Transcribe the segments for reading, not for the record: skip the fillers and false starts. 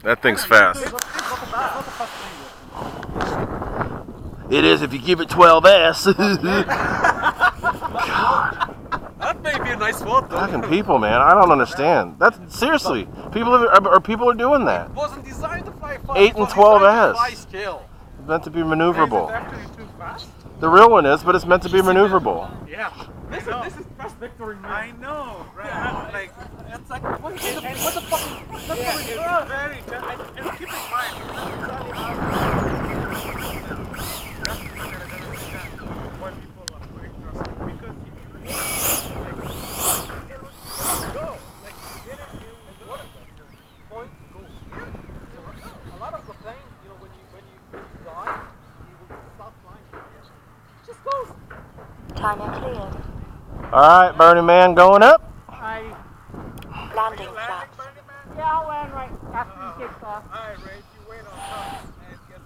That thing's fast. It is if you give it 12S. God. That may be a nice spot, though. Fucking people, man. I don't understand. That's seriously. People are doing that. It wasn't designed to fly fast. 8 and 12S. Scale. It's meant to be maneuverable. Is it actually too fast? The real one is, but it's meant to be maneuverable. Yeah. This is fast victory. I know, right? Like, It's like, what the fuck? yeah, it's very just, and keep in mind, that's exactly how why people are very trusting. Because if you go, like, you get it in water, point, go. A lot of the planes, you know, when you die, you will stop flying. Just goes. Timer cleared. Alright, Burning Man going up. Landing flat. Yeah, I'll land right after he kicks off. Alright, Ray, you wait on top and get.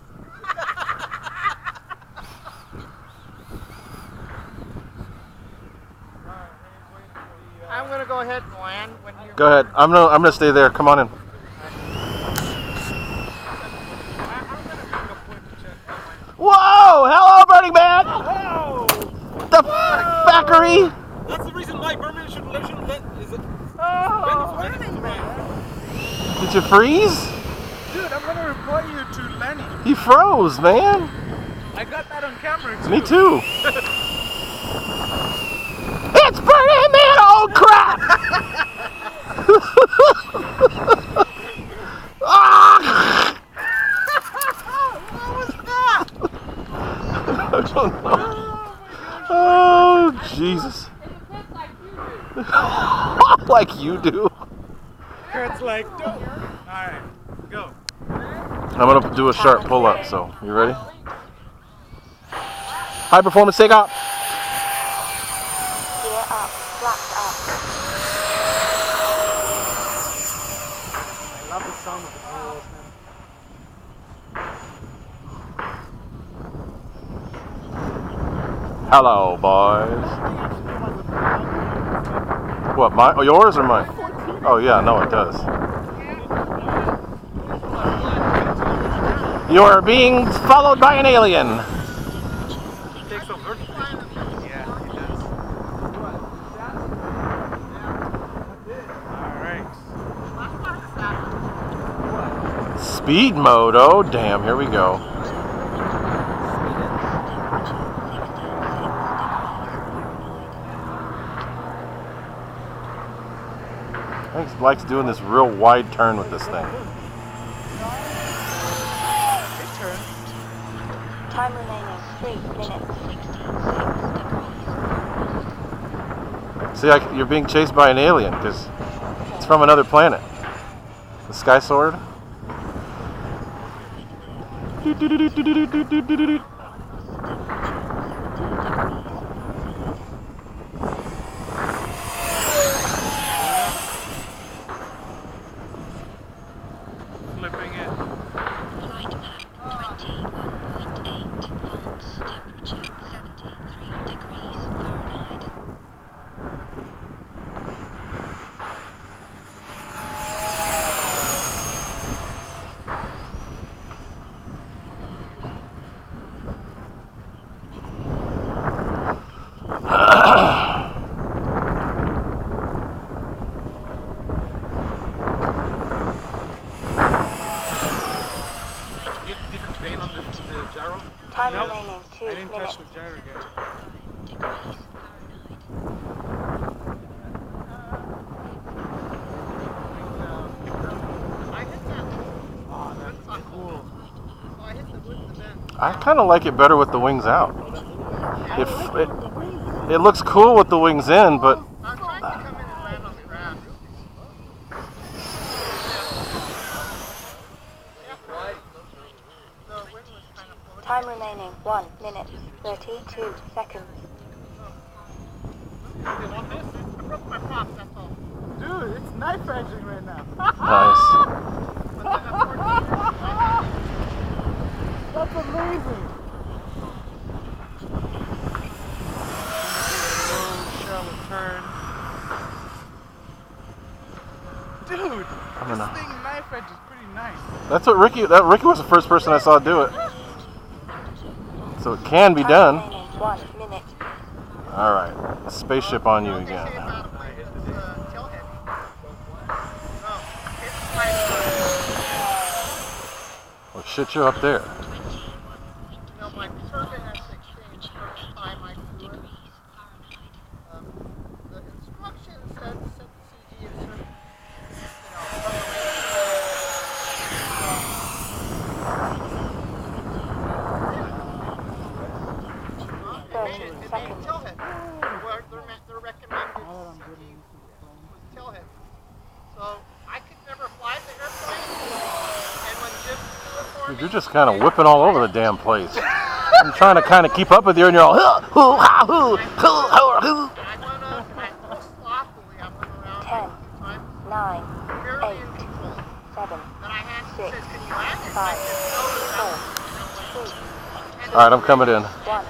I'm gonna go ahead and land when you. Go ahead. I'm gonna stay there. Come on in. Whoa! Hello, Burning Man! Whoa! The factory! That's the reason why Berman should let. Is it? Did you freeze? Dude, I'm gonna report you to Lenny. He froze, man. I got that on camera too. Me too. It's Burning Man! Oh crap! Ah! What was that? I don't know. Oh Jesus! Like you do. Kurt's like, don't. Alright, go. I'm gonna do a sharp pull up. So you ready? High performance takeoff. Gear up, flaps up. I love the sound of the wheels, man. Hello, boys. What, mine? Oh, yours or mine? Oh, yeah, no, it does. You're being followed by an alien. It takes a vertical. Yeah, it does. Alright. Speed mode, oh, damn, here we go. I think he likes doing this real wide turn with this thing. Time remaining 3 minutes. See, you're being chased by an alien because it's from another planet. The Skysword. Flipping it. Flight path 21.8 knots. Temperature 73 degrees Fahrenheit. Time Nope. remaining 2 I didn't minutes. touch the gyro yet. Degrees Oh, that's cool. I kind of like it better with the wings out. It looks cool with the wings in, but I'm trying to come in and land on the ground. Time remaining 1 minute 32 seconds. Dude, it's knife edging right now. nice. That's amazing. Shallow turn. Dude, I'm gonna- this thing knife edge is pretty nice. That's what Ricky was the first person I saw do it. So it can be done. 1 minute. Alright, spaceship on you again. Well, shit, you're up there. My turbine has to exchange first time I do it. The instructions said set the CG at a certain, it made a tailhead. They're recommended CG was tailhead. So I could never fly the airplane, and when Jim flew it for Dude, me, you're just kind of whipping all over the damn place. I'm trying to kind of keep up with you, and you're all, I went up and I sloppily, I went around 10, 9, barely 8, in control. 7, Then I had 6, said, can you land it? 5, I said, no, 4, 3, alright, I'm coming in. 1.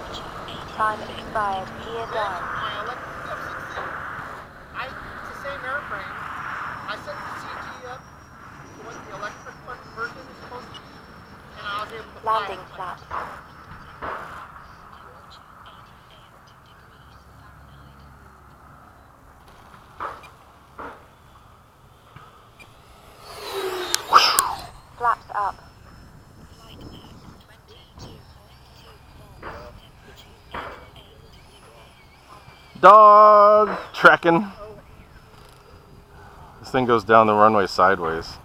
Time expired. Gear down. My electric F-14, it's the same airframe. I set the CG up to what the electric version is supposed to be, and I was able to fly Landing it. flaps. Flaps up. Dog tracking. This thing goes down the runway sideways.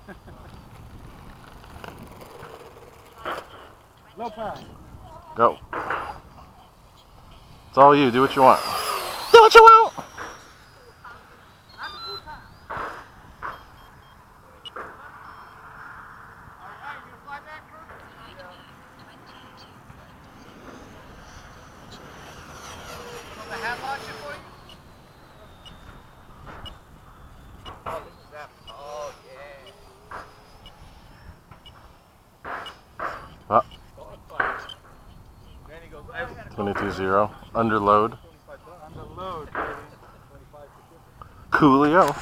Low pass. Go. It's all you. Do what you want. Do what you want. Oh. 22-0. Under load. Under load, baby. Coolio.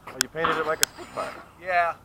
Oh, you painted it like a Spitfire. Yeah.